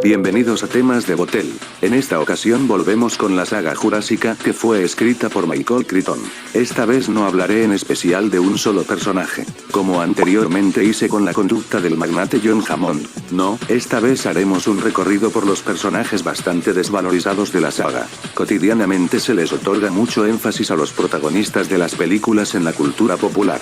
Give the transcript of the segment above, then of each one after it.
Bienvenidos a Temas de Botel. En esta ocasión volvemos con la saga jurásica que fue escrita por Michael Crichton. Esta vez no hablaré en especial de un solo personaje, como anteriormente hice con la conducta del magnate John Hammond. No, esta vez haremos un recorrido por los personajes bastante desvalorizados de la saga. Cotidianamente se les otorga mucho énfasis a los protagonistas de las películas en la cultura popular.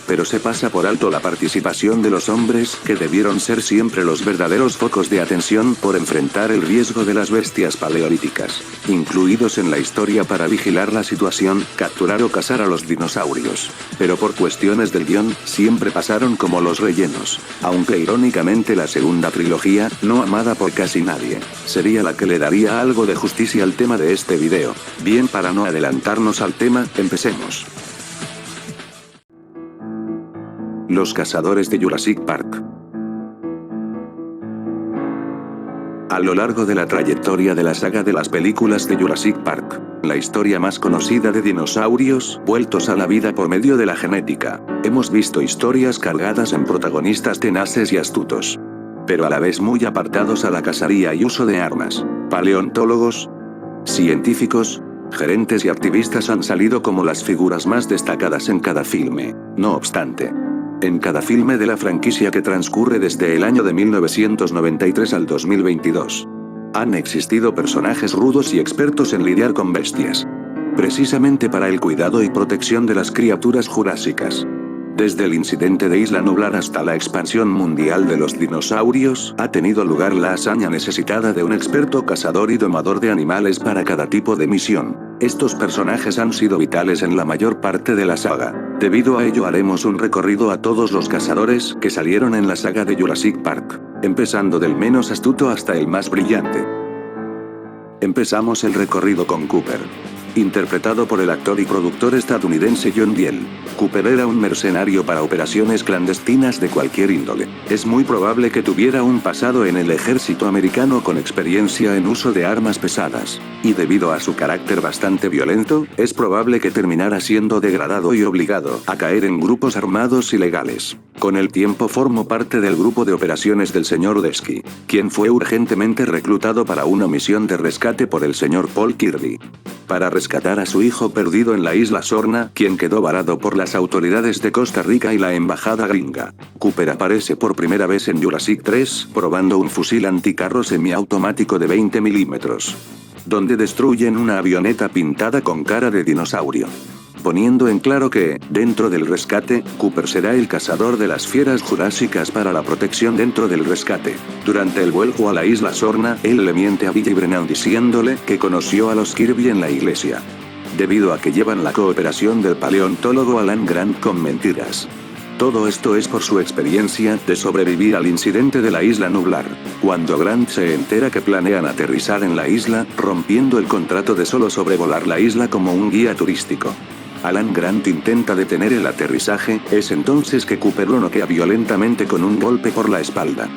Pero se pasa por alto la participación de los hombres, que debieron ser siempre los verdaderos focos de atención por enfrentar el riesgo de las bestias paleolíticas, incluidos en la historia para vigilar la situación, capturar o cazar a los dinosaurios. Pero por cuestiones del guión, siempre pasaron como los rellenos, aunque irónicamente la segunda trilogía, no amada por casi nadie, sería la que le daría algo de justicia al tema de este video. Bien, para no adelantarnos al tema, empecemos. Los cazadores de Jurassic Park. A lo largo de la trayectoria de la saga de las películas de Jurassic Park, la historia más conocida de dinosaurios vueltos a la vida por medio de la genética, hemos visto historias cargadas en protagonistas tenaces y astutos, pero a la vez muy apartados a la cacería y uso de armas. Paleontólogos, científicos, gerentes y activistas han salido como las figuras más destacadas en cada filme. No obstante, en cada filme de la franquicia que transcurre desde el año de 1993 al 2022, han existido personajes rudos y expertos en lidiar con bestias, precisamente para el cuidado y protección de las criaturas jurásicas. Desde el incidente de Isla Nublar hasta la expansión mundial de los dinosaurios, ha tenido lugar la hazaña necesitada de un experto cazador y domador de animales para cada tipo de misión. Estos personajes han sido vitales en la mayor parte de la saga. Debido a ello haremos un recorrido a todos los cazadores que salieron en la saga de Jurassic Park, empezando del menos astuto hasta el más brillante. Empezamos el recorrido con Cooper, interpretado por el actor y productor estadounidense John Diel. Cooper era un mercenario para operaciones clandestinas de cualquier índole. Es muy probable que tuviera un pasado en el ejército americano con experiencia en uso de armas pesadas, y debido a su carácter bastante violento, es probable que terminara siendo degradado y obligado a caer en grupos armados ilegales. Con el tiempo formó parte del grupo de operaciones del Sr. Udesky, quien fue urgentemente reclutado para una misión de rescate por el Sr. Paul Kirby, para rescatar a su hijo perdido en la isla Sorna, quien quedó varado por las autoridades de Costa Rica y la embajada gringa. Cooper aparece por primera vez en Jurassic 3, probando un fusil anticarro semiautomático de 20 milímetros, donde destruyen una avioneta pintada con cara de dinosaurio, poniendo en claro que, dentro del rescate, Cooper será el cazador de las fieras jurásicas para la protección dentro del rescate. Durante el vuelo a la isla Sorna, él le miente a Billy Brennan diciéndole que conoció a los Kirby en la iglesia, debido a que llevan la cooperación del paleontólogo Alan Grant con mentiras. Todo esto es por su experiencia de sobrevivir al incidente de la isla Nublar, cuando Grant se entera que planean aterrizar en la isla, rompiendo el contrato de solo sobrevolar la isla como un guía turístico. Alan Grant intenta detener el aterrizaje, es entonces que Cooper lo noquea violentamente con un golpe por la espalda.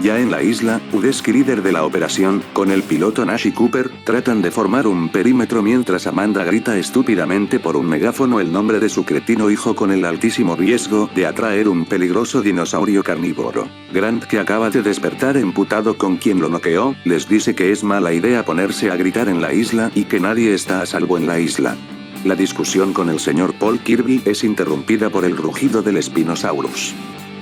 Ya en la isla, Udesky, líder de la operación, con el piloto Nash y Cooper, tratan de formar un perímetro mientras Amanda grita estúpidamente por un megáfono el nombre de su cretino hijo con el altísimo riesgo de atraer un peligroso dinosaurio carnívoro. Grant, que acaba de despertar emputado con quien lo noqueó, les dice que es mala idea ponerse a gritar en la isla y que nadie está a salvo en la isla. La discusión con el Sr. Paul Kirby es interrumpida por el rugido del Spinosaurus,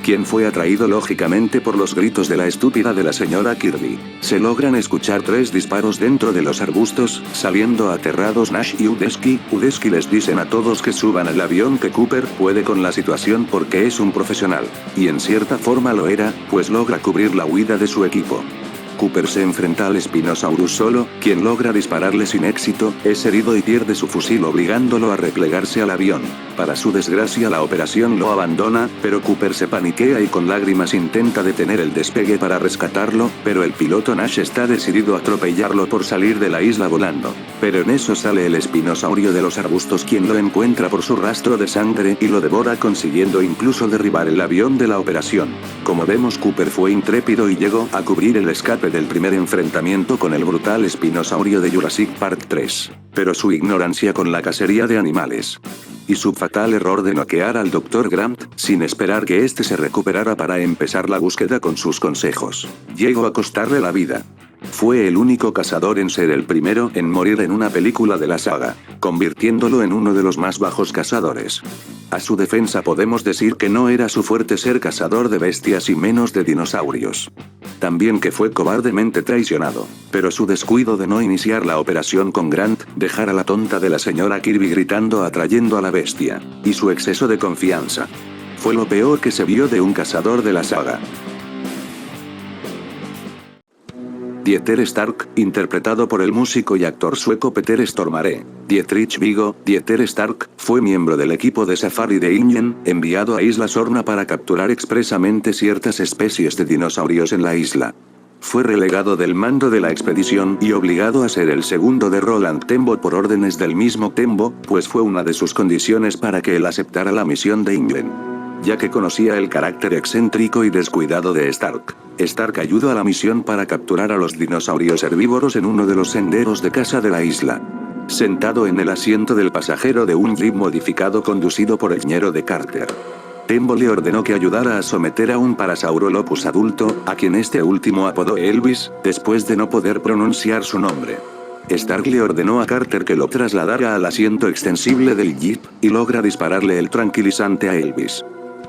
quien fue atraído lógicamente por los gritos de la estúpida de la señora Kirby. Se logran escuchar 3 disparos dentro de los arbustos, saliendo aterrados Nash y Udesky. Udesky les dicen a todos que suban al avión, que Cooper puede con la situación porque es un profesional, y en cierta forma lo era, pues logra cubrir la huida de su equipo. Cooper se enfrenta al Spinosaurus solo, quien logra dispararle sin éxito, es herido y pierde su fusil obligándolo a replegarse al avión. Para su desgracia la operación lo abandona, pero Cooper se paniquea y con lágrimas intenta detener el despegue para rescatarlo, pero el piloto Nash está decidido a atropellarlo por salir de la isla volando. Pero en eso sale el espinosaurio de los arbustos, quien lo encuentra por su rastro de sangre y lo devora, consiguiendo incluso derribar el avión de la operación. Como vemos, Cooper fue intrépido y llegó a cubrir el escape del primer enfrentamiento con el brutal espinosaurio de Jurassic Park 3. Pero su ignorancia con la cacería de animales y su fatal error de noquear al Dr. Grant, sin esperar que éste se recuperara para empezar la búsqueda con sus consejos, llegó a costarle la vida. Fue el único cazador en ser el primero en morir en una película de la saga, convirtiéndolo en uno de los más bajos cazadores. A su defensa podemos decir que no era su fuerte ser cazador de bestias y menos de dinosaurios. También que fue cobardemente traicionado, pero su descuido de no iniciar la operación con Grant, dejar a la tonta de la señora Kirby gritando atrayendo a la bestia, y su exceso de confianza. Fue lo peor que se vio de un cazador de la saga. Dieter Stark, interpretado por el músico y actor sueco Peter Stormare. Dietrich Viggo, Dieter Stark, fue miembro del equipo de safari de Ingen, enviado a Isla Sorna para capturar expresamente ciertas especies de dinosaurios en la isla. Fue relegado del mando de la expedición y obligado a ser el segundo de Roland Tembo por órdenes del mismo Tembo, pues fue una de sus condiciones para que él aceptara la misión de Ingen. Ya que conocía el carácter excéntrico y descuidado de Stark, Stark ayudó a la misión para capturar a los dinosaurios herbívoros en uno de los senderos de caza de la isla. Sentado en el asiento del pasajero de un jeep modificado conducido por el ñero de Carter, Tembo le ordenó que ayudara a someter a un Parasaurolophus adulto, a quien este último apodó Elvis, después de no poder pronunciar su nombre. Stark le ordenó a Carter que lo trasladara al asiento extensible del jeep, y logra dispararle el tranquilizante a Elvis.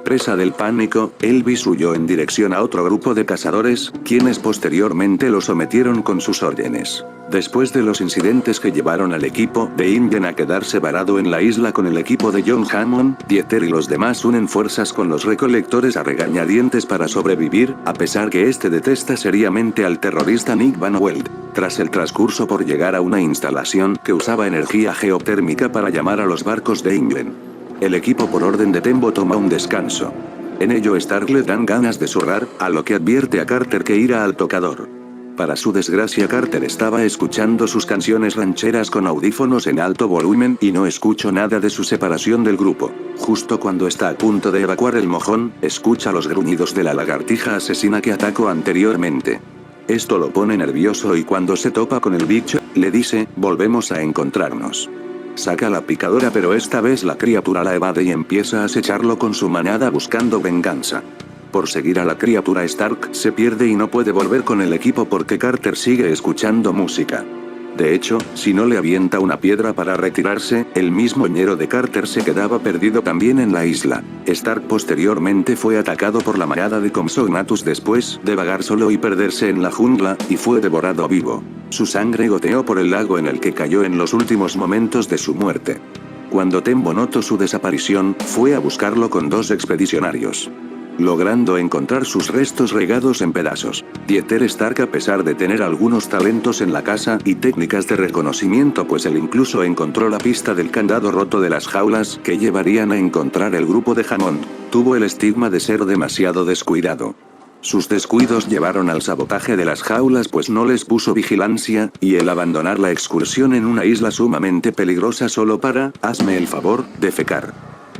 Presa del pánico, Elvis huyó en dirección a otro grupo de cazadores, quienes posteriormente lo sometieron con sus órdenes. Después de los incidentes que llevaron al equipo de Ingen a quedarse varado en la isla con el equipo de John Hammond, Dieter y los demás unen fuerzas con los recolectores a regañadientes para sobrevivir, a pesar que este detesta seriamente al terrorista Nick Van Weld. Tras el transcurso por llegar a una instalación que usaba energía geotérmica para llamar a los barcos de Ingen, el equipo por orden de Tembo toma un descanso. En ello Stark le dan ganas de zurrar, a lo que advierte a Carter que irá al tocador. Para su desgracia Carter estaba escuchando sus canciones rancheras con audífonos en alto volumen y no escuchó nada de su separación del grupo. Justo cuando está a punto de evacuar el mojón, escucha los gruñidos de la lagartija asesina que atacó anteriormente. Esto lo pone nervioso y cuando se topa con el bicho, le dice, volvemos a encontrarnos. Saca la picadora pero esta vez la criatura la evade y empieza a acecharlo con su manada buscando venganza. Por seguir a la criatura Stark se pierde y no puede volver con el equipo porque Carter sigue escuchando música. De hecho, si no le avienta una piedra para retirarse, el mismo ñero de Carter se quedaba perdido también en la isla. Stark posteriormente fue atacado por la manada de Compsognathus después de vagar solo y perderse en la jungla, y fue devorado vivo. Su sangre goteó por el lago en el que cayó en los últimos momentos de su muerte. Cuando Tembo notó su desaparición, fue a buscarlo con 2 expedicionarios, logrando encontrar sus restos regados en pedazos. Dieter Stark, a pesar de tener algunos talentos en la caza y técnicas de reconocimiento, pues él incluso encontró la pista del candado roto de las jaulas que llevarían a encontrar el grupo de Hammond, tuvo el estigma de ser demasiado descuidado. Sus descuidos llevaron al sabotaje de las jaulas pues no les puso vigilancia, y el abandonar la excursión en una isla sumamente peligrosa solo para, hazme el favor, defecar.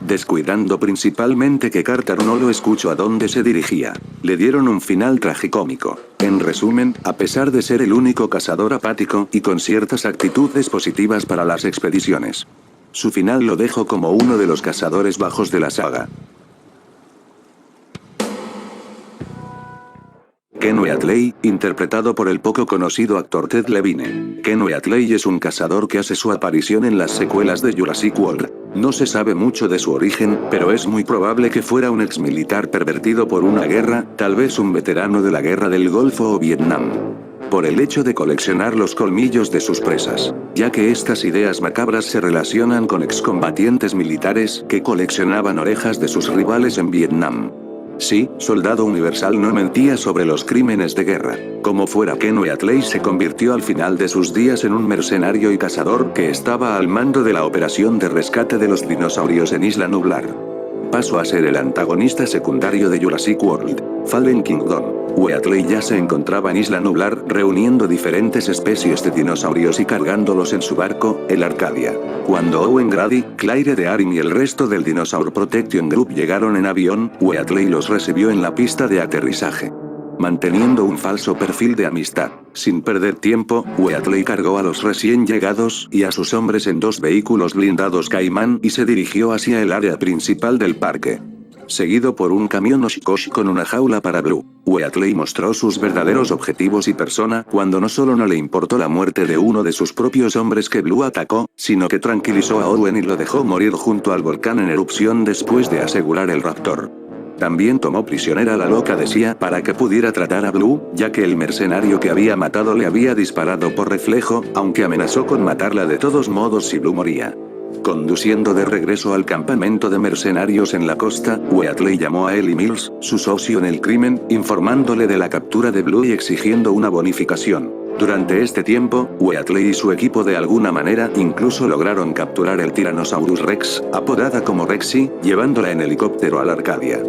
Descuidando principalmente que Carter no lo escuchó a dónde se dirigía. Le dieron un final tragicómico. En resumen, a pesar de ser el único cazador apático y con ciertas actitudes positivas para las expediciones, su final lo dejó como uno de los cazadores bajos de la saga. Ken Wheatley, interpretado por el poco conocido actor Ted Levine. Ken Wheatley es un cazador que hace su aparición en las secuelas de Jurassic World. No se sabe mucho de su origen, pero es muy probable que fuera un exmilitar pervertido por una guerra, tal vez un veterano de la guerra del Golfo o Vietnam, por el hecho de coleccionar los colmillos de sus presas, ya que estas ideas macabras se relacionan con excombatientes militares que coleccionaban orejas de sus rivales en Vietnam. Sí, Soldado Universal no mentía sobre los crímenes de guerra. Como fuera, Ken Wheatley se convirtió al final de sus días en un mercenario y cazador que estaba al mando de la operación de rescate de los dinosaurios en Isla Nublar. Pasó a ser el antagonista secundario de Jurassic World, Fallen Kingdom. Wheatley ya se encontraba en Isla Nublar reuniendo diferentes especies de dinosaurios y cargándolos en su barco, el Arcadia. Cuando Owen Grady, Claire de Arim y el resto del Dinosaur Protection Group llegaron en avión, Wheatley los recibió en la pista de aterrizaje. Manteniendo un falso perfil de amistad. Sin perder tiempo, Wheatley cargó a los recién llegados y a sus hombres en 2 vehículos blindados Caimán y se dirigió hacia el área principal del parque. Seguido por un camión Oshkosh con una jaula para Blue. Wheatley mostró sus verdaderos objetivos y persona cuando no solo no le importó la muerte de uno de sus propios hombres que Blue atacó, sino que tranquilizó a Owen y lo dejó morir junto al volcán en erupción después de asegurar el raptor. También tomó prisionera a la loca de Sia para que pudiera tratar a Blue, ya que el mercenario que había matado le había disparado por reflejo, aunque amenazó con matarla de todos modos si Blue moría. Conduciendo de regreso al campamento de mercenarios en la costa, Wheatley llamó a Ellie Mills, su socio en el crimen, informándole de la captura de Blue y exigiendo una bonificación. Durante este tiempo, Wheatley y su equipo de alguna manera incluso lograron capturar el Tyrannosaurus Rex, apodada como Rexy, llevándola en helicóptero a la Arcadia.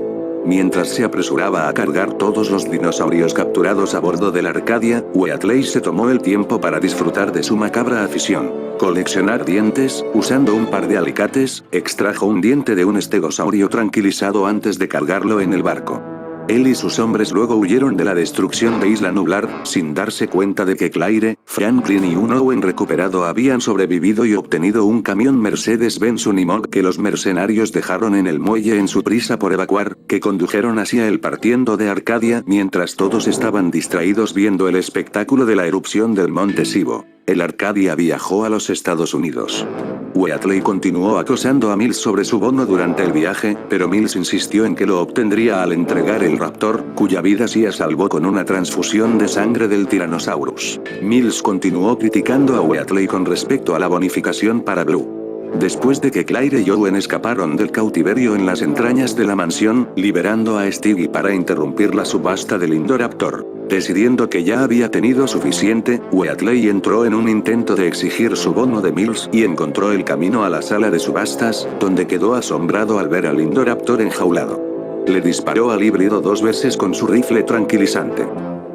Mientras se apresuraba a cargar todos los dinosaurios capturados a bordo de la Arcadia, Wheatley se tomó el tiempo para disfrutar de su macabra afición. Coleccionar dientes, usando un par de alicates, extrajo un diente de un estegosaurio tranquilizado antes de cargarlo en el barco. Él y sus hombres luego huyeron de la destrucción de Isla Nublar, sin darse cuenta de que Claire, Franklin y un Owen recuperado habían sobrevivido y obtenido un camión Mercedes-Benz Unimog que los mercenarios dejaron en el muelle en su prisa por evacuar, que condujeron hacia el partiendo de Arcadia mientras todos estaban distraídos viendo el espectáculo de la erupción del Monte Sibo. El Arcadia viajó a los Estados Unidos. Wheatley continuó acosando a Mills sobre su bono durante el viaje, pero Mills insistió en que lo obtendría al entregar el raptor, cuya vida Sia salvó con una transfusión de sangre del Tyrannosaurus. Mills continuó criticando a Wheatley con respecto a la bonificación para Blue. Después de que Claire y Owen escaparon del cautiverio en las entrañas de la mansión, liberando a Stevie para interrumpir la subasta del Indoraptor. Decidiendo que ya había tenido suficiente, Wheatley entró en un intento de exigir su bono de Mills y encontró el camino a la sala de subastas, donde quedó asombrado al ver al Indoraptor enjaulado. Le disparó al híbrido 2 veces con su rifle tranquilizante.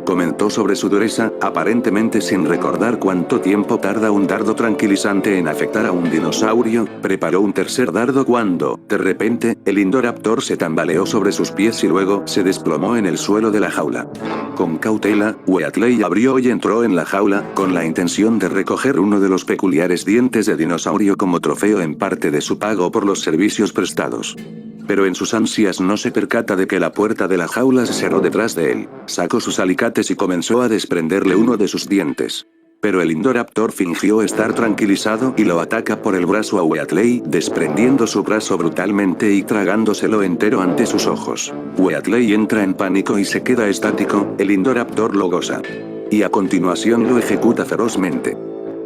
Comentó sobre su dureza, aparentemente sin recordar cuánto tiempo tarda un dardo tranquilizante en afectar a un dinosaurio. Preparó un tercer dardo cuando, de repente, el Indoraptor se tambaleó sobre sus pies y luego se desplomó en el suelo de la jaula. Con cautela, Wheatley abrió y entró en la jaula, con la intención de recoger uno de los peculiares dientes de dinosaurio como trofeo en parte de su pago por los servicios prestados. Pero en sus ansias no se percata de que la puerta de la jaula se cerró detrás de él. Sacó sus alicates y comenzó a desprenderle uno de sus dientes. Pero el Indoraptor fingió estar tranquilizado y lo ataca por el brazo a Wheatley, desprendiendo su brazo brutalmente y tragándoselo entero ante sus ojos. Wheatley entra en pánico y se queda estático, el Indoraptor lo goza. Y a continuación lo ejecuta ferozmente.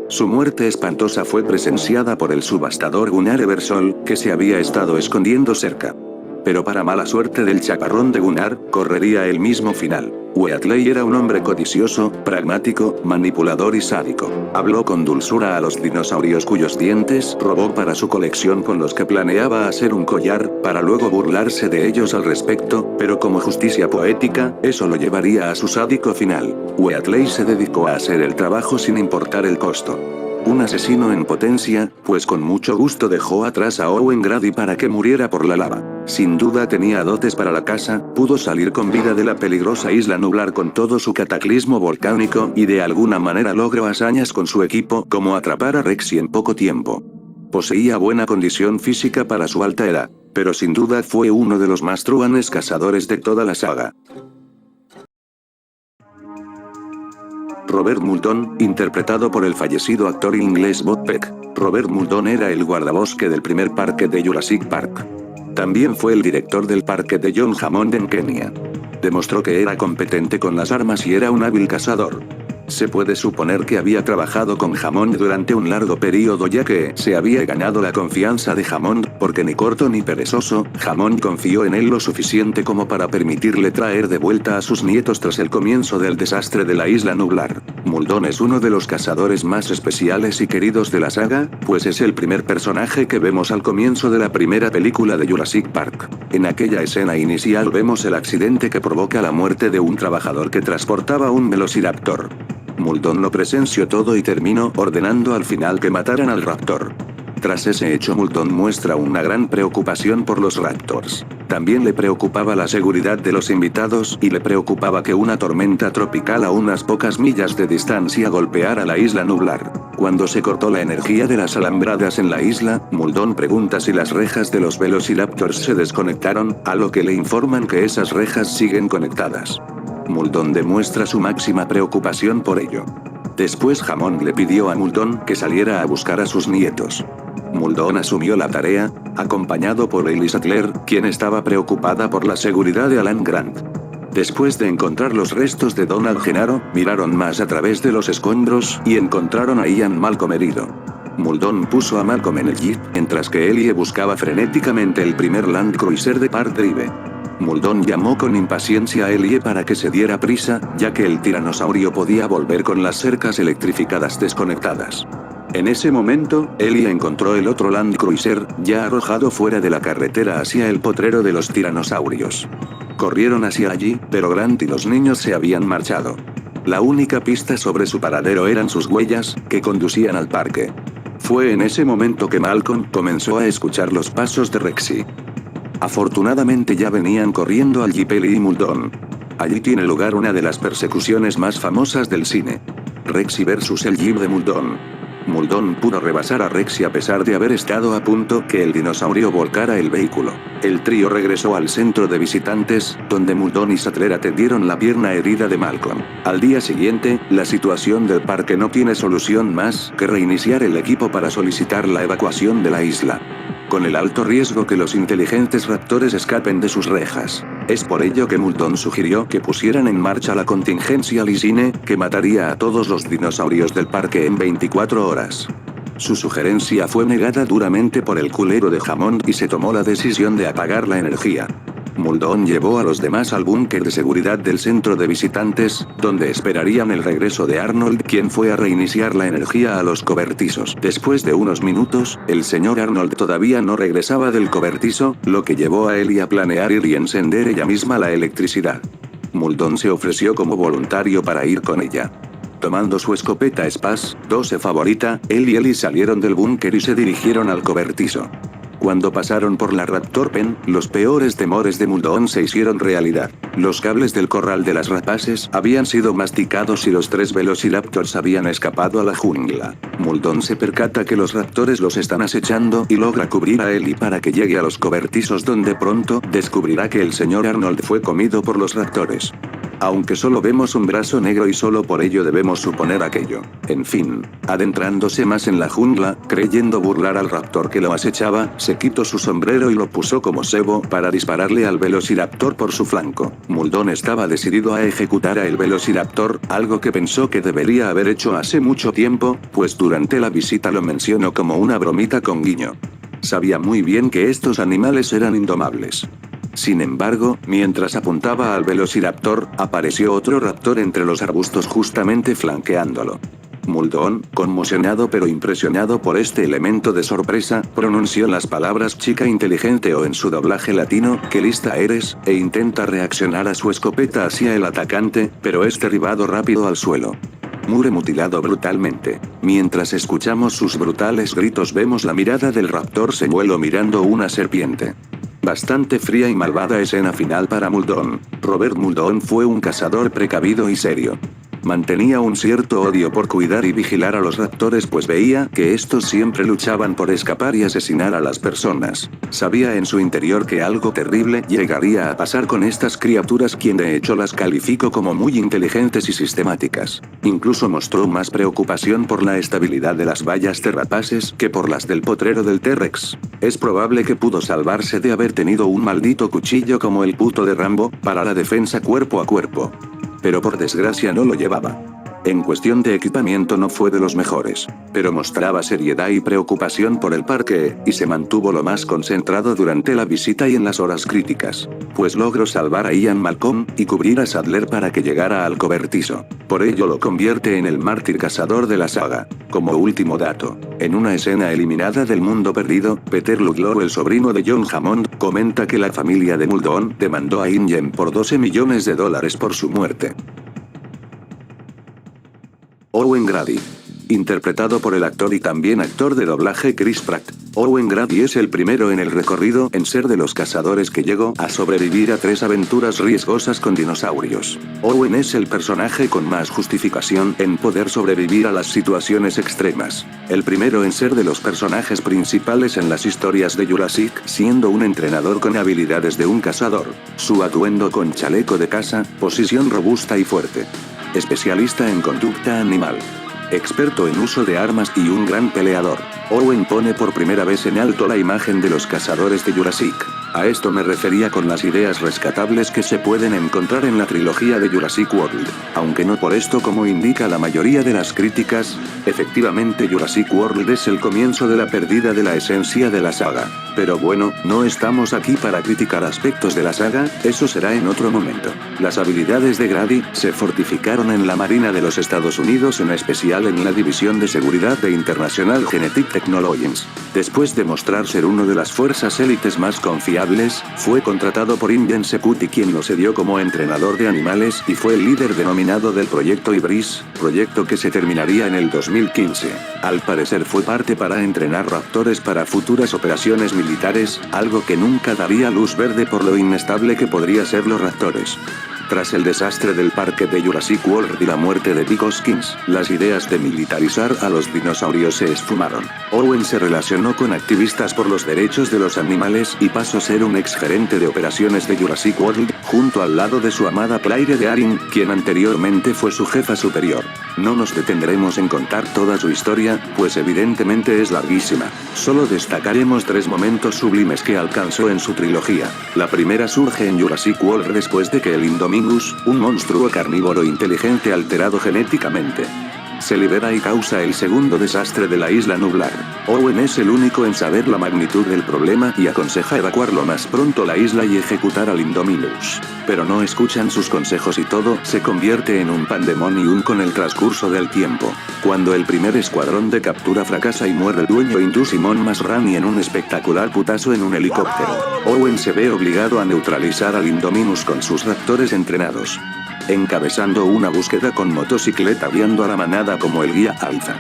Su muerte espantosa fue presenciada por el subastador Gunnar Eversol, que se había estado escondiendo cerca. Pero para mala suerte del chaparrón de Gunnar, correría el mismo final. Wheatley era un hombre codicioso, pragmático, manipulador y sádico. Habló con dulzura a los dinosaurios cuyos dientes robó para su colección con los que planeaba hacer un collar, para luego burlarse de ellos al respecto, pero como justicia poética, eso lo llevaría a su sádico final. Wheatley se dedicó a hacer el trabajo sin importar el costo. Un asesino en potencia, pues con mucho gusto dejó atrás a Owen Grady para que muriera por la lava. Sin duda tenía dotes para la caza, pudo salir con vida de la peligrosa Isla Nublar con todo su cataclismo volcánico y de alguna manera logró hazañas con su equipo como atrapar a Rexy en poco tiempo. Poseía buena condición física para su alta edad, pero sin duda fue uno de los más truanes cazadores de toda la saga. Robert Muldoon, interpretado por el fallecido actor inglés Bob Peck. Robert Muldoon era el guardabosque del primer parque de Jurassic Park. También fue el director del parque de John Hammond en Kenia. Demostró que era competente con las armas y era un hábil cazador. Se puede suponer que había trabajado con Hammond durante un largo periodo ya que se había ganado la confianza de Hammond, porque ni corto ni perezoso, Hammond confió en él lo suficiente como para permitirle traer de vuelta a sus nietos tras el comienzo del desastre de la Isla Nublar. Muldoon es uno de los cazadores más especiales y queridos de la saga, pues es el primer personaje que vemos al comienzo de la primera película de Jurassic Park. En aquella escena inicial vemos el accidente que provoca la muerte de un trabajador que transportaba un velociraptor. Muldoon lo presenció todo y terminó ordenando al final que mataran al raptor. Tras ese hecho, Muldoon muestra una gran preocupación por los Raptors. También le preocupaba la seguridad de los invitados y le preocupaba que una tormenta tropical a unas pocas millas de distancia golpeara la isla nublar. Cuando se cortó la energía de las alambradas en la isla, Muldoon pregunta si las rejas de los Velociraptors se desconectaron, a lo que le informan que esas rejas siguen conectadas. Muldoon demuestra su máxima preocupación por ello. Después Hammond le pidió a Muldoon que saliera a buscar a sus nietos. Muldoon asumió la tarea, acompañado por Ellie Sattler, quien estaba preocupada por la seguridad de Alan Grant. Después de encontrar los restos de Donald Gennaro, miraron más a través de los escombros y encontraron a Ian Malcolm herido. Muldoon puso a Malcolm en el jeep, mientras que Ellie buscaba frenéticamente el primer Land Cruiser de Park Drive. Muldoon llamó con impaciencia a Ellie para que se diera prisa, ya que el tiranosaurio podía volver con las cercas electrificadas desconectadas. En ese momento, Ellie encontró el otro Land Cruiser, ya arrojado fuera de la carretera hacia el potrero de los tiranosaurios. Corrieron hacia allí, pero Grant y los niños se habían marchado. La única pista sobre su paradero eran sus huellas, que conducían al parque. Fue en ese momento que Malcolm comenzó a escuchar los pasos de Rexy. Afortunadamente ya venían corriendo al jeep Ellie y Muldoon. Allí tiene lugar una de las persecuciones más famosas del cine. Rexy versus el jeep de Muldoon. Muldoon pudo rebasar a Rexy a pesar de haber estado a punto que el dinosaurio volcara el vehículo. El trío regresó al centro de visitantes, donde Muldoon y Sattler atendieron la pierna herida de Malcolm. Al día siguiente, la situación del parque no tiene solución más que reiniciar el equipo para solicitar la evacuación de la isla. Con el alto riesgo que los inteligentes raptores escapen de sus rejas. Es por ello que Muldoon sugirió que pusieran en marcha la contingencia Lysine, que mataría a todos los dinosaurios del parque en 24 horas. Su sugerencia fue negada duramente por el culero de Hammond y se tomó la decisión de apagar la energía. Muldoon llevó a los demás al búnker de seguridad del centro de visitantes, donde esperarían el regreso de Arnold, quien fue a reiniciar la energía a los cobertizos. Después de unos minutos, el señor Arnold todavía no regresaba del cobertizo, lo que llevó a Ellie a planear ir y encender ella misma la electricidad. Muldoon se ofreció como voluntario para ir con ella. Tomando su escopeta Spas 12 favorita, él y Ellie salieron del búnker y se dirigieron al cobertizo. Cuando pasaron por la Raptor Pen, los peores temores de Muldoon se hicieron realidad. Los cables del corral de las rapaces habían sido masticados y los 3 Velociraptors habían escapado a la jungla. Muldoon se percata que los raptores los están acechando y logra cubrir a Ellie para que llegue a los cobertizos, donde pronto descubrirá que el señor Arnold fue comido por los raptores. Aunque solo vemos un brazo negro y solo por ello debemos suponer aquello. En fin, adentrándose más en la jungla, creyendo burlar al raptor que lo acechaba, se quitó su sombrero y lo puso como cebo para dispararle al Velociraptor por su flanco. Muldoon estaba decidido a ejecutar a el Velociraptor, algo que pensó que debería haber hecho hace mucho tiempo, pues durante la visita lo mencionó como una bromita con guiño. Sabía muy bien que estos animales eran indomables. Sin embargo, mientras apuntaba al Velociraptor, apareció otro raptor entre los arbustos justamente flanqueándolo. Muldoon, conmocionado pero impresionado por este elemento de sorpresa, pronunció las palabras chica inteligente o en su doblaje latino, ¿qué lista eres?, e intenta reaccionar a su escopeta hacia el atacante, pero es derribado rápido al suelo. Muere mutilado brutalmente. Mientras escuchamos sus brutales gritos vemos la mirada del raptor señuelo mirando una serpiente. Bastante fría y malvada escena final para Muldoon. Robert Muldoon fue un cazador precavido y serio. Mantenía un cierto odio por cuidar y vigilar a los raptores, pues veía que estos siempre luchaban por escapar y asesinar a las personas. Sabía en su interior que algo terrible llegaría a pasar con estas criaturas, quien de hecho las calificó como muy inteligentes y sistemáticas. Incluso mostró más preocupación por la estabilidad de las vallas de rapaces que por las del potrero del T-Rex. Es probable que pudo salvarse de haber tenido un maldito cuchillo como el puto de Rambo, para la defensa cuerpo a cuerpo. Pero por desgracia no lo llevaba. En cuestión de equipamiento no fue de los mejores, pero mostraba seriedad y preocupación por el parque, y se mantuvo lo más concentrado durante la visita y en las horas críticas, pues logró salvar a Ian Malcolm y cubrir a Sattler para que llegara al cobertizo. Por ello lo convierte en el mártir cazador de la saga. Como último dato, en una escena eliminada del Mundo Perdido, Peter Ludlow, el sobrino de John Hammond, comenta que la familia de Muldoon demandó a InGen por $12 millones por su muerte. Owen Grady. interpretado por el actor y también actor de doblaje Chris Pratt. Owen Grady es el primero en el recorrido en ser de los cazadores que llegó a sobrevivir a 3 aventuras riesgosas con dinosaurios. Owen es el personaje con más justificación en poder sobrevivir a las situaciones extremas. El primero en ser de los personajes principales en las historias de Jurassic, siendo un entrenador con habilidades de un cazador. Su atuendo con chaleco de caza, posición robusta y fuerte. Especialista en conducta animal. Experto en uso de armas y un gran peleador. Owen pone por primera vez en alto la imagen de los cazadores de Jurassic. A esto me refería con las ideas rescatables que se pueden encontrar en la trilogía de Jurassic World. Aunque no por esto como indica la mayoría de las críticas, efectivamente Jurassic World es el comienzo de la pérdida de la esencia de la saga. Pero bueno, no estamos aquí para criticar aspectos de la saga, eso será en otro momento. Las habilidades de Grady se fortificaron en la Marina de los Estados Unidos, en especial en la División de Seguridad de International Genetic Technologies. Después de mostrar ser uno de las fuerzas élites más confiables, fue contratado por Ingen Security, quien lo cedió como entrenador de animales y fue el líder denominado del proyecto Ibris, proyecto que se terminaría en el 2015. Al parecer fue parte para entrenar raptores para futuras operaciones militares, algo que nunca daría luz verde por lo inestable que podría ser los raptores. Tras el desastre del parque de Jurassic World y la muerte de Vic Hoskins, las ideas de militarizar a los dinosaurios se esfumaron. Owen se relacionó con activistas por los derechos de los animales y pasó a ser un exgerente de operaciones de Jurassic World, junto al lado de su amada Claire Dearing, quien anteriormente fue su jefa superior. No nos detendremos en contar toda su historia, pues evidentemente es larguísima. Solo destacaremos 3 momentos sublimes que alcanzó en su trilogía. La primera surge en Jurassic World después de que el Indominus, un monstruo carnívoro inteligente alterado genéticamente, se libera y causa el segundo desastre de la isla nublar. Owen es el único en saber la magnitud del problema y aconseja evacuar lo más pronto la isla y ejecutar al Indominus. Pero no escuchan sus consejos y todo se convierte en un pandemonium con el transcurso del tiempo. Cuando el primer escuadrón de captura fracasa y muere el dueño hindú Simon Masrani en un espectacular putazo en un helicóptero, Owen se ve obligado a neutralizar al Indominus con sus raptores entrenados, encabezando una búsqueda con motocicleta guiando a la manada como el guía alfa,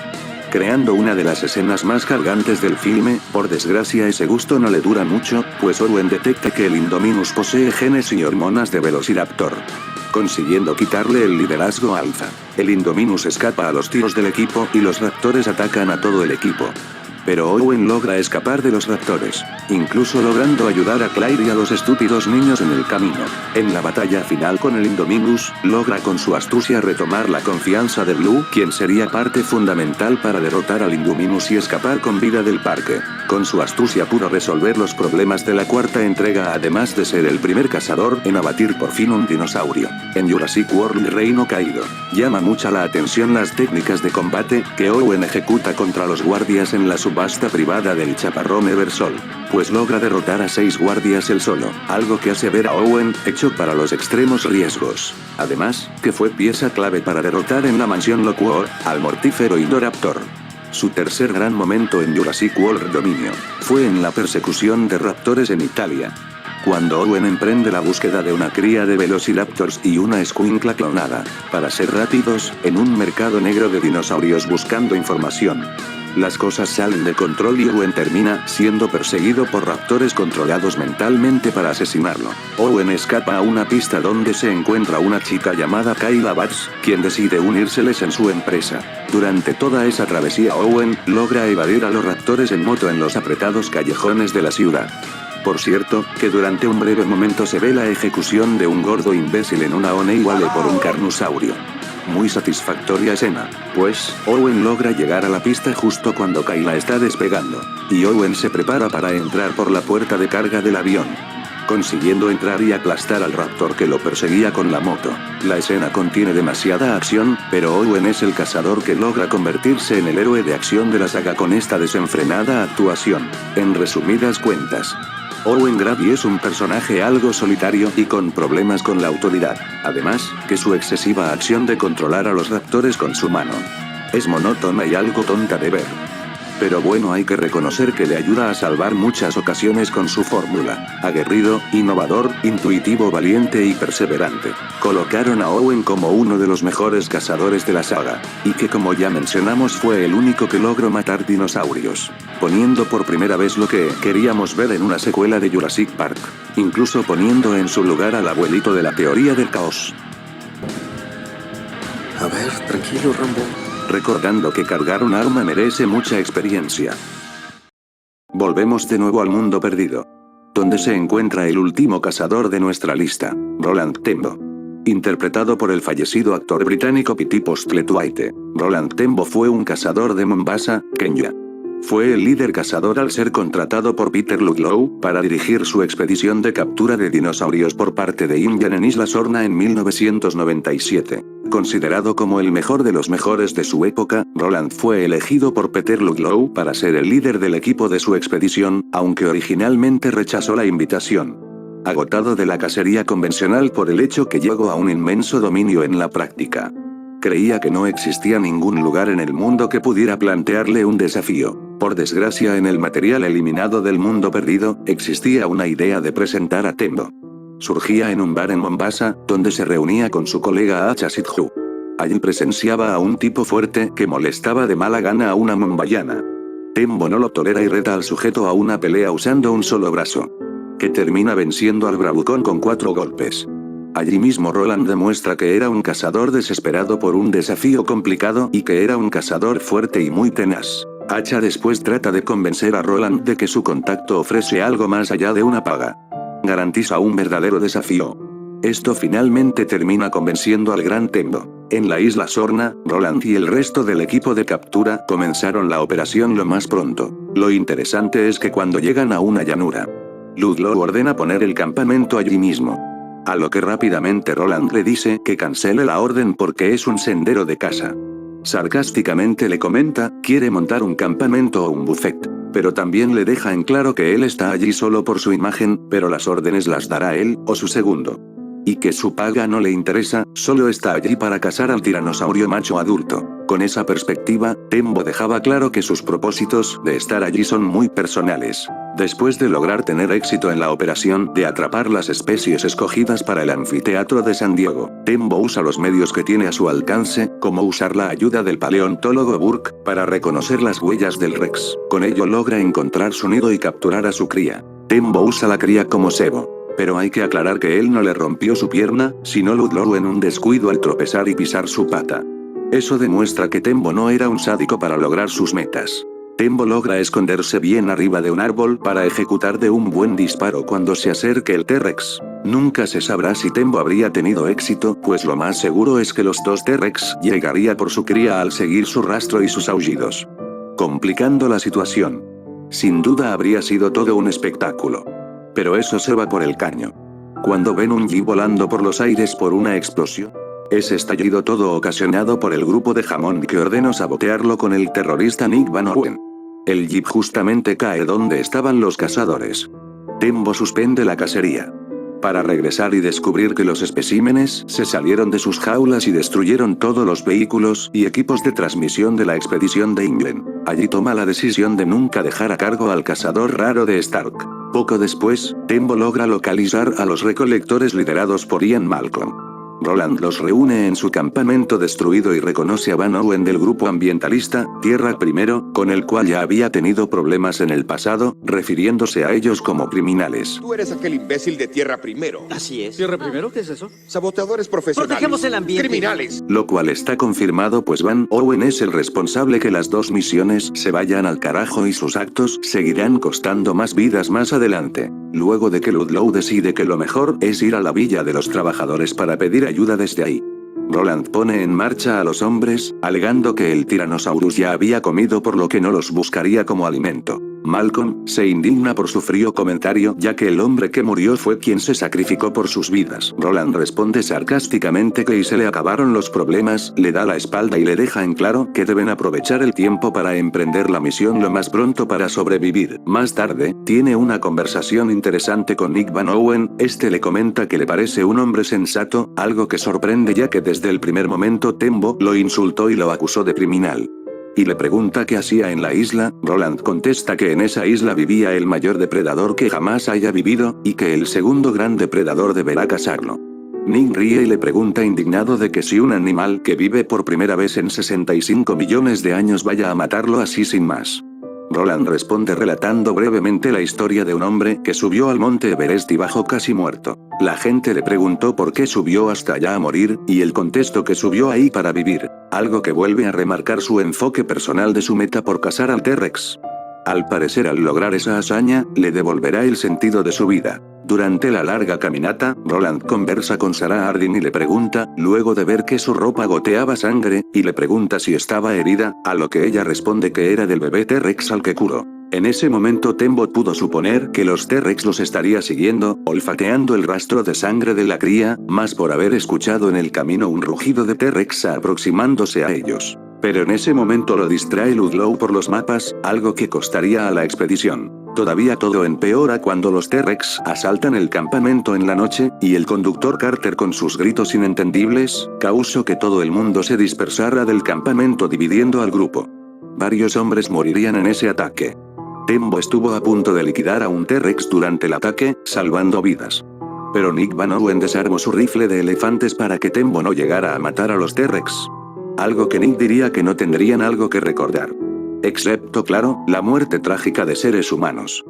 creando una de las escenas más cargantes del filme. Por desgracia ese gusto no le dura mucho, pues Owen detecta que el Indominus posee genes y hormonas de Velociraptor, consiguiendo quitarle el liderazgo alfa. El Indominus escapa a los tiros del equipo y los raptores atacan a todo el equipo. Pero Owen logra escapar de los raptores, incluso logrando ayudar a Claire y a los estúpidos niños en el camino. En la batalla final con el Indominus, logra con su astucia retomar la confianza de Blue, quien sería parte fundamental para derrotar al Indominus y escapar con vida del parque. Con su astucia pudo resolver los problemas de la cuarta entrega, además de ser el primer cazador en abatir por fin un dinosaurio. En Jurassic World Reino Caído, llama mucha la atención las técnicas de combate que Owen ejecuta contra los guardias en la subasta privada del chaparrón Eversol, pues logra derrotar a 6 guardias él solo, algo que hace ver a Owen hecho para los extremos riesgos. Además, que fue pieza clave para derrotar en la mansión Lockwood al mortífero Indoraptor. Su tercer gran momento en Jurassic World Dominio fue en la persecución de raptores en Italia, cuando Owen emprende la búsqueda de una cría de velociraptors y una escuincla clonada, para ser rápidos, en un mercado negro de dinosaurios buscando información. Las cosas salen de control y Owen termina siendo perseguido por raptores controlados mentalmente para asesinarlo. Owen escapa a una pista donde se encuentra una chica llamada Kayla Batts, quien decide unírseles en su empresa. Durante toda esa travesía Owen logra evadir a los raptores en moto en los apretados callejones de la ciudad. Por cierto, que durante un breve momento se ve la ejecución de un gordo imbécil en una One por un carnosaurio. Muy satisfactoria escena, pues, Owen logra llegar a la pista justo cuando Kayla está despegando, y Owen se prepara para entrar por la puerta de carga del avión, consiguiendo entrar y aplastar al raptor que lo perseguía con la moto. La escena contiene demasiada acción, pero Owen es el cazador que logra convertirse en el héroe de acción de la saga con esta desenfrenada actuación. En resumidas cuentas, Owen Grady es un personaje algo solitario y con problemas con la autoridad, además, que su excesiva acción de controlar a los raptores con su mano es monótona y algo tonta de ver. Pero bueno, hay que reconocer que le ayuda a salvar muchas ocasiones con su fórmula. Aguerrido, innovador, intuitivo, valiente y perseverante. Colocaron a Owen como uno de los mejores cazadores de la saga. Y que, como ya mencionamos, fue el único que logró matar dinosaurios. Poniendo por primera vez lo que queríamos ver en una secuela de Jurassic Park. Incluso poniendo en su lugar al abuelito de la teoría del caos. A ver, tranquilo, Rambo. Recordando que cargar un arma merece mucha experiencia. Volvemos de nuevo al mundo perdido. Donde se encuentra el último cazador de nuestra lista, Roland Tembo. Interpretado por el fallecido actor británico Piti Postlethwaite, Roland Tembo fue un cazador de Mombasa, Kenia. Fue el líder cazador al ser contratado por Peter Ludlow para dirigir su expedición de captura de dinosaurios por parte de Indian en Isla Sorna en 1997. Considerado como el mejor de los mejores de su época, Roland fue elegido por Peter Ludlow para ser el líder del equipo de su expedición, aunque originalmente rechazó la invitación. Agotado de la cacería convencional por el hecho que llegó a un inmenso dominio en la práctica. Creía que no existía ningún lugar en el mundo que pudiera plantearle un desafío. Por desgracia, en el material eliminado del mundo perdido, existía una idea de presentar a Tembo. Surgía en un bar en Mombasa, donde se reunía con su colega Acha Sidhu. Allí presenciaba a un tipo fuerte que molestaba de mala gana a una mombayana. Tembo no lo tolera y reta al sujeto a una pelea usando un solo brazo. Que termina venciendo al bravucón con 4 golpes. Allí mismo Roland demuestra que era un cazador desesperado por un desafío complicado y que era un cazador fuerte y muy tenaz. Acha después trata de convencer a Roland de que su contacto ofrece algo más allá de una paga. Garantiza un verdadero desafío. Esto finalmente termina convenciendo al gran Tembo. En la isla Sorna, Roland y el resto del equipo de captura comenzaron la operación lo más pronto. Lo interesante es que cuando llegan a una llanura, Ludlow ordena poner el campamento allí mismo. A lo que rápidamente Roland le dice que cancele la orden porque es un sendero de caza. Sarcásticamente le comenta, quiere montar un campamento o un buffet. Pero también le deja en claro que él está allí solo por su imagen, pero las órdenes las dará él, o su segundo. Y que su paga no le interesa, solo está allí para cazar al tiranosaurio macho adulto. Con esa perspectiva, Tembo dejaba claro que sus propósitos de estar allí son muy personales. Después de lograr tener éxito en la operación de atrapar las especies escogidas para el anfiteatro de San Diego, Tembo usa los medios que tiene a su alcance, como usar la ayuda del paleontólogo Burke, para reconocer las huellas del Rex. Con ello logra encontrar su nido y capturar a su cría. Tembo usa la cría como cebo. Pero hay que aclarar que él no le rompió su pierna, sino Ludlow en un descuido al tropezar y pisar su pata. Eso demuestra que Tembo no era un sádico para lograr sus metas. Tembo logra esconderse bien arriba de un árbol para ejecutar de un buen disparo cuando se acerque el T-Rex. Nunca se sabrá si Tembo habría tenido éxito, pues lo más seguro es que los dos T-Rex llegaría por su cría al seguir su rastro y sus aullidos. Complicando la situación. Sin duda habría sido todo un espectáculo. Pero eso se va por el caño. Cuando ven un jeep volando por los aires por una explosión. Ese estallido todo ocasionado por el grupo de Hammond que ordenó sabotearlo con el terrorista Nick Van Owen. El jeep justamente cae donde estaban los cazadores. Tembo suspende la cacería. Para regresar y descubrir que los especímenes se salieron de sus jaulas y destruyeron todos los vehículos y equipos de transmisión de la expedición de England. Allí toma la decisión de nunca dejar a cargo al cazador raro de Stark. Poco después, Tembo logra localizar a los recolectores liderados por Ian Malcolm. Roland los reúne en su campamento destruido y reconoce a Van Owen del grupo ambientalista, Tierra Primero, con el cual ya había tenido problemas en el pasado, refiriéndose a ellos como criminales. Tú eres aquel imbécil de Tierra Primero. Así es. ¿Tierra Primero? ¿Qué es eso? Saboteadores profesionales. Protegemos el ambiente. Criminales. Lo cual está confirmado pues Van Owen es el responsable que las dos misiones se vayan al carajo y sus actos seguirán costando más vidas más adelante. Luego de que Ludlow decide que lo mejor es ir a la villa de los trabajadores para pedir ayuda desde ahí. Roland pone en marcha a los hombres, alegando que el Tyrannosaurus ya había comido por lo que no los buscaría como alimento. Malcolm se indigna por su frío comentario ya que el hombre que murió fue quien se sacrificó por sus vidas. Roland responde sarcásticamente que y se le acabaron los problemas, le da la espalda y le deja en claro que deben aprovechar el tiempo para emprender la misión lo más pronto para sobrevivir. Más tarde, tiene una conversación interesante con Nick Van Owen, este le comenta que le parece un hombre sensato, algo que sorprende ya que desde el primer momento Tembo lo insultó y lo acusó de criminal. y le pregunta qué hacía en la isla. Roland contesta que en esa isla vivía el mayor depredador que jamás haya vivido, y que el segundo gran depredador deberá cazarlo. Nick ríe y le pregunta indignado de que si un animal que vive por primera vez en 65 millones de años vaya a matarlo así sin más. Roland responde relatando brevemente la historia de un hombre que subió al monte Everest y bajó casi muerto. La gente le preguntó por qué subió hasta allá a morir, y él contestó que subió ahí para vivir, algo que vuelve a remarcar su enfoque personal de su meta por cazar al T-Rex. Al parecer al lograr esa hazaña, le devolverá el sentido de su vida. Durante la larga caminata, Roland conversa con Sarah Harding y le pregunta, luego de ver que su ropa goteaba sangre, y le pregunta si estaba herida, a lo que ella responde que era del bebé T-Rex al que curó. En ese momento Tembo pudo suponer que los T-Rex los estaría siguiendo, olfateando el rastro de sangre de la cría, más por haber escuchado en el camino un rugido de T-Rex aproximándose a ellos. Pero en ese momento lo distrae Ludlow por los mapas, algo que costaría a la expedición. Todavía todo empeora cuando los T-Rex asaltan el campamento en la noche, y el conductor Carter con sus gritos inentendibles, causó que todo el mundo se dispersara del campamento dividiendo al grupo. Varios hombres morirían en ese ataque. Tembo estuvo a punto de liquidar a un T-Rex durante el ataque, salvando vidas. Pero Nick Van Owen desarmó su rifle de elefantes para que Tembo no llegara a matar a los T-Rex. Algo que Nick diría que no tendrían algo que recordar. Excepto, claro, la muerte trágica de seres humanos.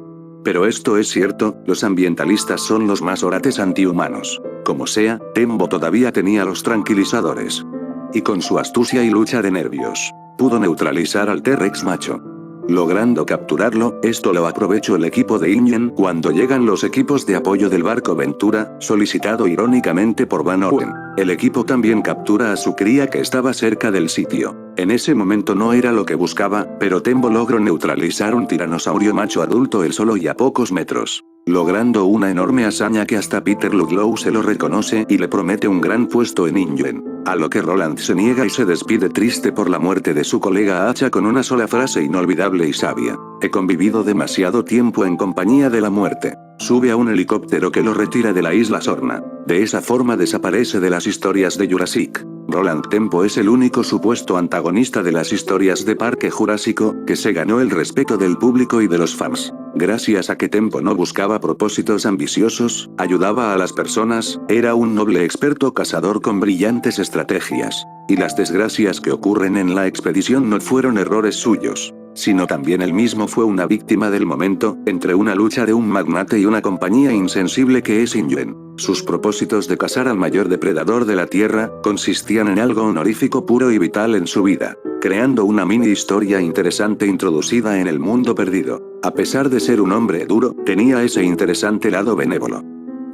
Pero esto es cierto, los ambientalistas son los más orates antihumanos. Como sea, Tembo todavía tenía los tranquilizadores. Y con su astucia y lucha de nervios, pudo neutralizar al T-Rex macho. Logrando capturarlo, esto lo aprovechó el equipo de Ingen cuando llegan los equipos de apoyo del barco Ventura, solicitado irónicamente por Van Owen. El equipo también captura a su cría que estaba cerca del sitio. En ese momento no era lo que buscaba, pero Tembo logró neutralizar un tiranosaurio macho adulto él solo y a pocos metros, logrando una enorme hazaña que hasta Peter Ludlow se lo reconoce y le promete un gran puesto en Ingen. A lo que Roland se niega y se despide triste por la muerte de su colega Hacha con una sola frase inolvidable y sabia: he convivido demasiado tiempo en compañía de la muerte. Sube a un helicóptero que lo retira de la isla Sorna. De esa forma desaparece de las historias de Jurassic. Roland Tempo es el único supuesto antagonista de las historias de Parque Jurásico, que se ganó el respeto del público y de los fans. Gracias a que Tempo no buscaba propósitos ambiciosos, ayudaba a las personas, era un noble experto cazador con brillantes estrategias. Y las desgracias que ocurren en la expedición no fueron errores suyos, sino también él mismo fue una víctima del momento, entre una lucha de un magnate y una compañía insensible que es Ingen. Sus propósitos de cazar al mayor depredador de la Tierra, consistían en algo honorífico puro y vital en su vida, creando una mini historia interesante introducida en el mundo perdido. A pesar de ser un hombre duro, tenía ese interesante lado benévolo.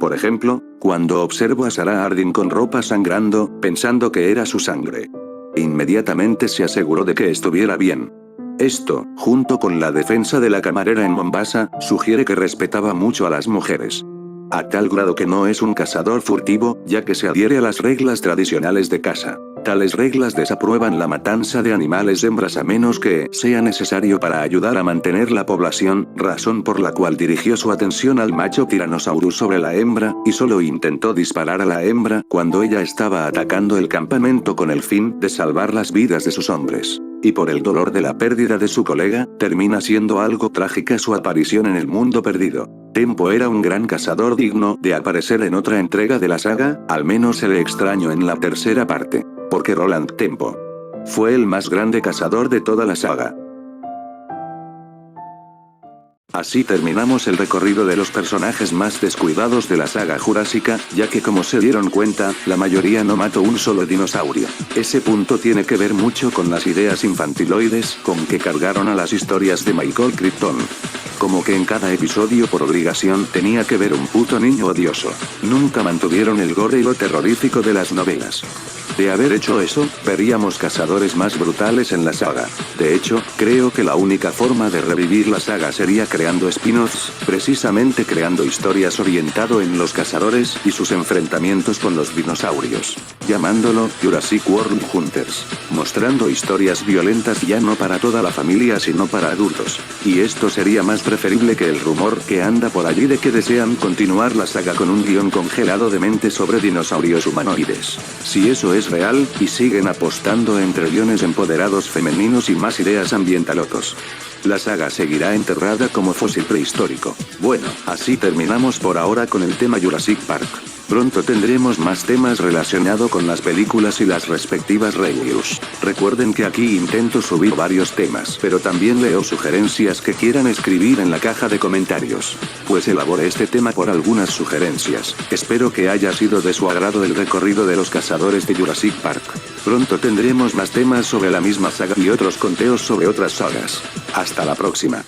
Por ejemplo, cuando observo a Sarah Harding con ropa sangrando, pensando que era su sangre, inmediatamente se aseguró de que estuviera bien. Esto, junto con la defensa de la camarera en Mombasa, sugiere que respetaba mucho a las mujeres. A tal grado que no es un cazador furtivo, ya que se adhiere a las reglas tradicionales de caza. Tales reglas desaprueban la matanza de animales hembras a menos que sea necesario para ayudar a mantener la población, razón por la cual dirigió su atención al macho Tyrannosaurus sobre la hembra, y solo intentó disparar a la hembra cuando ella estaba atacando el campamento con el fin de salvar las vidas de sus hombres. Y por el dolor de la pérdida de su colega, termina siendo algo trágica su aparición en el mundo perdido. Tempo era un gran cazador digno de aparecer en otra entrega de la saga, al menos se le extrañó en la tercera parte. Porque Roland Tempo fue el más grande cazador de toda la saga. Así terminamos el recorrido de los personajes más descuidados de la saga jurásica, ya que como se dieron cuenta, la mayoría no mató un solo dinosaurio. Ese punto tiene que ver mucho con las ideas infantiloides con que cargaron a las historias de Michael Crichton. Como que en cada episodio por obligación tenía que ver un puto niño odioso. Nunca mantuvieron el gore y lo terrorífico de las novelas. De haber hecho eso, veríamos cazadores más brutales en la saga. De hecho, creo que la única forma de revivir la saga sería creando spin-offs, precisamente creando historias orientado en los cazadores y sus enfrentamientos con los dinosaurios. llamándolo Jurassic World Hunters, mostrando historias violentas ya no para toda la familia sino para adultos. Y esto sería más preferible que el rumor que anda por allí de que desean continuar la saga con un guión congelado de mente sobre dinosaurios humanoides. Si eso es real, y siguen apostando entre guiones empoderados femeninos y más ideas ambientalotos, la saga seguirá enterrada como fósil prehistórico. Bueno, así terminamos por ahora con el tema Jurassic Park. Pronto tendremos más temas relacionados con las películas y las respectivas reviews. Recuerden que aquí intento subir varios temas, pero también leo sugerencias que quieran escribir en la caja de comentarios. Pues elaboré este tema por algunas sugerencias. Espero que haya sido de su agrado el recorrido de los cazadores de Jurassic Park. Pronto tendremos más temas sobre la misma saga y otros conteos sobre otras sagas. Hasta la próxima.